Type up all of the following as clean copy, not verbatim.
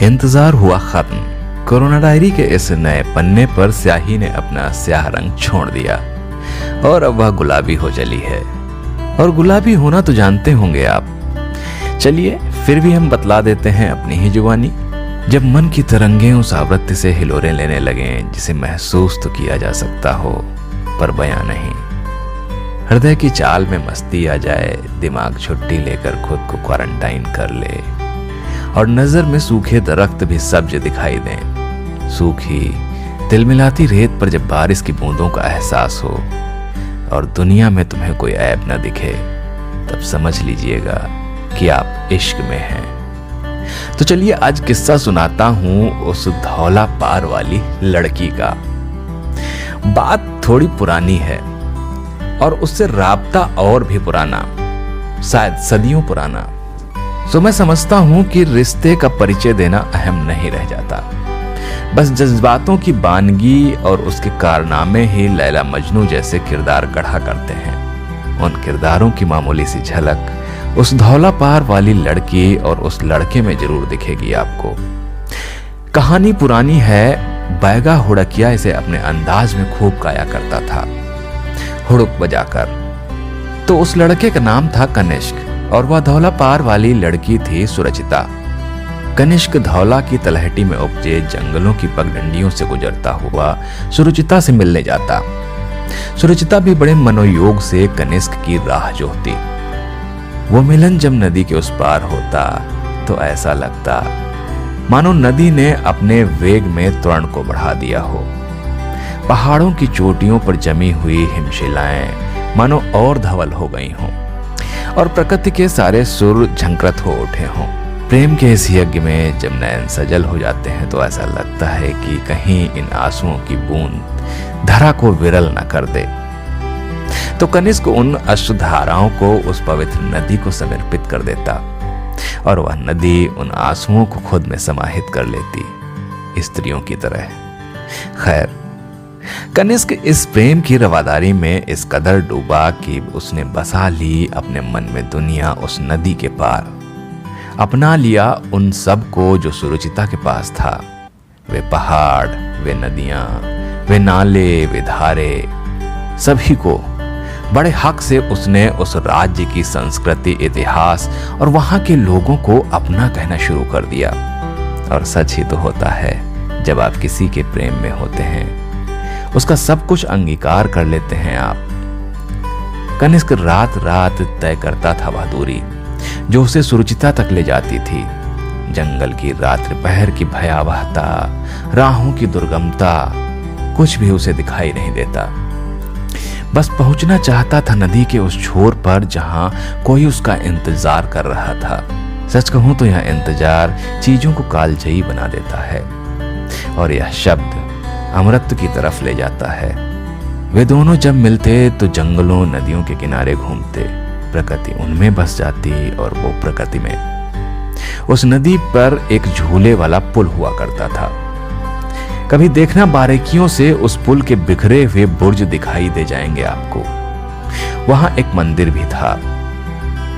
इंतजार हुआ खत्म। कोरोना डायरी के इस नए पन्ने पर स्याही ने अपना स्याह रंग छोड़ दिया और अब वह गुलाबी हो चली है। और गुलाबी होना तो जानते होंगे आप। चलिए फिर भी हम बतला देते हैं अपनी ही जुबानी। जब मन की तरंगें उस आवृत्ति से हिलोरें लेने लगें जिसे महसूस तो किया जा सकता हो पर बयां नहीं, हृदय की चाल में मस्ती आ जाए, दिमाग छुट्टी लेकर खुद को क्वारंटाइन कर ले और नजर में सूखे दरख्त भी सब्ज दिखाई दें। सूखी तिलमिलाती रेत पर जब बारिश की बूंदों का एहसास हो और दुनिया में तुम्हें कोई ऐब न दिखे, तब समझ लीजिएगा कि आप इश्क में हैं। तो चलिए आज किस्सा सुनाता हूं उस धौला पार वाली लड़की का। बात थोड़ी पुरानी है और उससे राबता और भी पुराना, शायद सदियों पुराना। तो मैं समझता हूं कि रिश्ते का परिचय देना अहम नहीं रह जाता, बस जज्बातों की बानगी और उसके कारनामे ही लैला मजनू जैसे किरदार गढ़ा करते हैं। उन किरदारों की मामूली सी झलक उस धौला पार वाली लड़की और उस लड़के में जरूर दिखेगी आपको। कहानी पुरानी है। बैगा हुड़किया इसे अपने अंदाज में खूब गाया करता था, हुड़क बजाकर। तो उस लड़के का नाम था कनिष्क और वह धौला पार वाली लड़की थी सुरचिता। कनिष्क धौला की तलहटी में उपजे जंगलों की पगडंडियों से गुजरता हुआ सुरुचिता से मिलने जाता। सुरुचिता भी बड़े मनोयोग से कनिष्क की राह जोहती। वो मिलन जब नदी के उस पार होता तो ऐसा लगता मानो नदी ने अपने वेग में त्वरण को बढ़ा दिया हो। पहाड़ों की चोटियों पर जमी हुई हिमशिलाएं मानो और धवल हो गई हों और प्रकृति के सारे सुर झंकृत हो उठे हों। प्रेम के इस यज्ञ में जब नयन सजल हो जाते हैं तो ऐसा लगता है कि कहीं इन आंसुओं की बूंद धरा को विरल न कर दे। तो कनिष्क उन अश्रुधाराओं को उस पवित्र नदी को समर्पित कर देता और वह नदी उन आंसुओं को खुद में समाहित कर लेती, स्त्रियों की तरह। खैर, कनिष्क इस प्रेम की रवादारी में इस कदर डूबा कि उसने बसा ली अपने मन में दुनिया उस नदी के पार। अपना लिया उन सब को जो सुरुचिता के पास था। वे पहाड़, वे नदियां, वे नाले, वे धारे, सभी को बड़े हक से उसने उस राज्य की संस्कृति, इतिहास और वहां के लोगों को अपना कहना शुरू कर दिया। और सच ही तो होता है, जब आप किसी के प्रेम में होते हैं उसका सब कुछ अंगीकार कर लेते हैं आप। कनिष्क रात रात तय करता था वह दूरी जो उसे सुरुचिता तक ले जाती थी। जंगल की रात्रि पहर की भयावहता, राहों की दुर्गमता, कुछ भी उसे दिखाई नहीं देता। बस पहुंचना चाहता था नदी के उस छोर पर जहां कोई उसका इंतजार कर रहा था। सच कहूं तो यह इंतजार चीजों को कालजयी बना देता है और यह शब्द अमृत की तरफ ले जाता है। वे दोनों जब मिलते तो जंगलों, नदियों के किनारे घूमते, प्रकृति उनमें बस जाती और वो प्रकृति में। उस नदी पर एक झूले वाला पुल हुआ करता था। कभी देखना बारीकियों से उस पुल के बिखरे हुए बुर्ज दिखाई दे जाएंगे आपको। वहां एक मंदिर भी था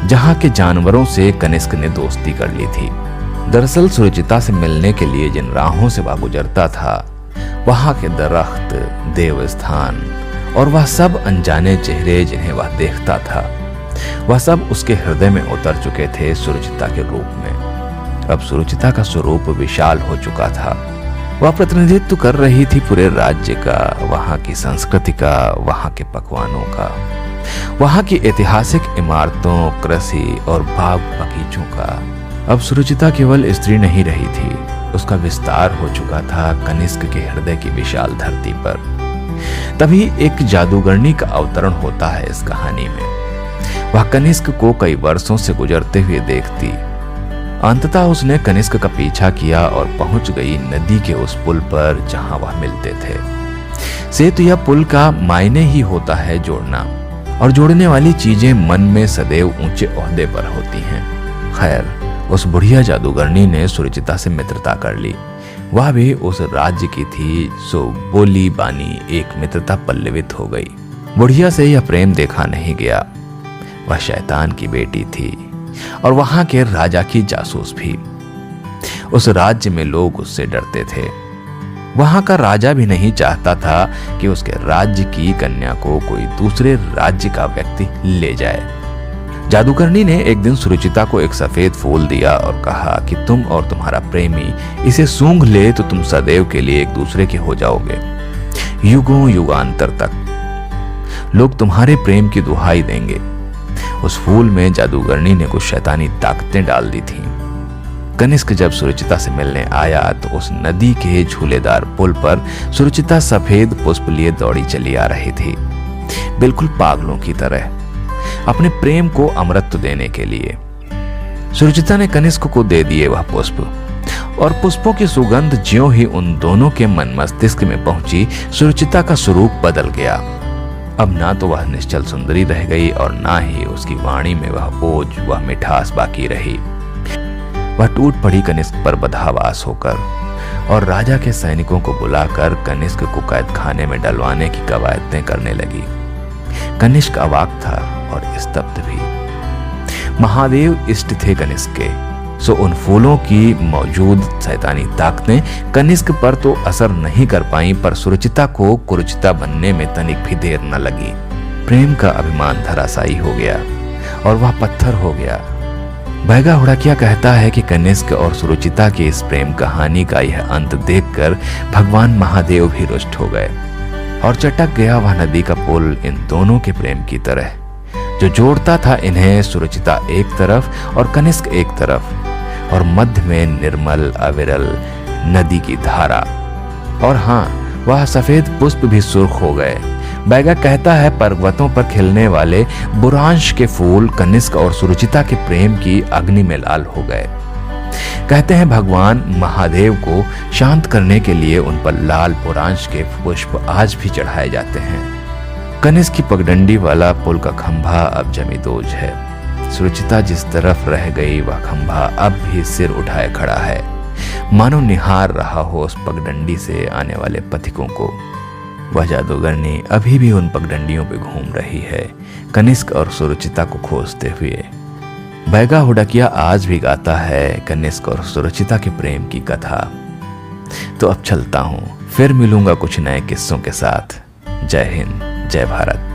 जहां के जानवरों से कनिष्क ने दोस्ती कर ली थी। दरअसल सुरुचिता से मिलने के लिए जिन राहों से वह गुजरता था, वहां के दरख्त, देवस्थान और वह सब अनजाने चेहरे जिन्हें वह देखता था, वह सब उसके हृदय में उतर चुके थे सुरुचिता के रूप में। अब सुरुचिता का स्वरूप विशाल हो चुका था। वह प्रतिनिधित्व कर रही थी पूरे राज्य का, वहां की संस्कृति का, वहां के पकवानों का, वहां की ऐतिहासिक इमारतों, कृषि और बाग बगीचों का। अब सुरुचिता केवल स्त्री नहीं रही थी, उसका विस्तार हो चुका था कनिष्क के हृदय की विशाल धरती पर। तभी एक जादूगरनी का अवतरण होता है इस कहानी में। वह कनिष्क को कई वर्षों से गुजरते हुए देखती। अंततः उसने कनिष्क का पीछा किया और पहुंच गई नदी के उस पुल पर जहां वह मिलते थे। सेतु या पुल का मायने ही होता है जोड़ना, और जोड़ने वाली चीजें मन में सदैव ऊंचे ओहदे पर होती हैं। खैर, उस बुढ़िया जादूगरनी ने सुरुचिता से मित्रता कर ली। वह भी उस राज्य की थी, सो बोली बानी एक मित्रता पल्लवित हो गई। बुढ़िया से यह प्रेम देखा नहीं गया। वह शैतान की बेटी थी और वहां के राजा की जासूस भी। उस राज्य में लोग उससे डरते थे। वहां का राजा भी नहीं चाहता था कि उसके राज्य की कन्या को कोई दूसरे राज्य का व्यक्ति ले जाए। जादूगरनी ने एक दिन सुरुचिता को एक सफेद फूल दिया और कहा कि तुम और तुम्हारा प्रेमी इसे सूंघ ले तो तुम सदैव के लिए एक दूसरे के हो जाओगे। युगों युगांतर तक लोग तुम्हारे प्रेम की दुहाई देंगे। उस फूल में जादूगरनी ने कुछ शैतानी ताकतें डाल दी थीं। कनिष्क जब सुरुचिता से मिलने आया तो उस नदी के झूलेदार पुल पर सुरुचिता सफेद पुष्प लिए दौड़ी चली आ रही थी, बिल्कुल पागलों की तरह, अपने प्रेम को अमृत देने के लिए। सुरुचिता ने कनिष्क को दे दिए वह पुष्प, और पुष्पों की सुगंध ज्यों ही उन दोनों के मन मस्तिष्क में पहुंची, सुरुचिता का स्वरूप बदल गया। अब ना तो वह निश्चल सुंदरी रह गई और ना ही उसकी वाणी में वह ओज, वह मिठास बाकी रही। वह टूट पड़ी कनिष्क पर बदहवास होकर और राजा के सैनिकों को बुलाकर कनिष्क को कैद खाने में डलवाने की कवायदें करने लगी। कनिष्क अवाक था और स्तब्ध भी। महादेव इष्ट थे कनिष्क के, सो उन फूलों की मौजूद शैतानी ताकतें कनिष्क पर तो असर नहीं कर पाई, पर सुरुचिता को कुरुचिता बनने में तनिक भी देर न लगी। प्रेम का अभिमान धराशायी हो गया और वह पत्थर हो गया। बैगा हुड़ाकिया कहता है कि कनिष्क और सुरुचिता की इस प्रेम कहानी का यह अंत देखकर भगवान महादेव भी रुष्ट हो गए और चटक गया वह नदी का पुल इन दोनों के प्रेम की तरह, जो जोड़ता था इन्हें, सुरुचिता एक तरफ और कनिष्क एक तरफ, और मध्य में निर्मल अविरल नदी की धारा। और हाँ, वह सफेद पुष्प भी सुर्ख हो गए। बैगा कहता है पर्वतों पर खिलने वाले बुरांश के फूल कनिष्क और सुरुचिता के प्रेम की अग्नि में लाल हो गए। कहते हैं भगवान महादेव को शांत करने के लिए उन पर लाल बुरांश के पुष्प आज भी चढ़ाए जाते हैं। कनिष्क की पगडंडी वाला पुल का खंभा अब जमींदोज है। सुरुचिता जिस तरफ रह गई वह खंभा अब भी सिर उठाए खड़ा है, मानो निहार रहा हो उस पगडंडी से आने वाले पथिकों को। वह जादूगरनी अभी भी उन पगडंडियों पे घूम रही है, कनिष्क और सुरुचिता को खोजते हुए। बैगा हुड़ाकिया आज भी गाता है कनिष्क और सुरुचिता के प्रेम की कथा। तो अब चलता हूं, फिर मिलूंगा कुछ नए किस्सों के साथ। जय हिंद, जय भारत।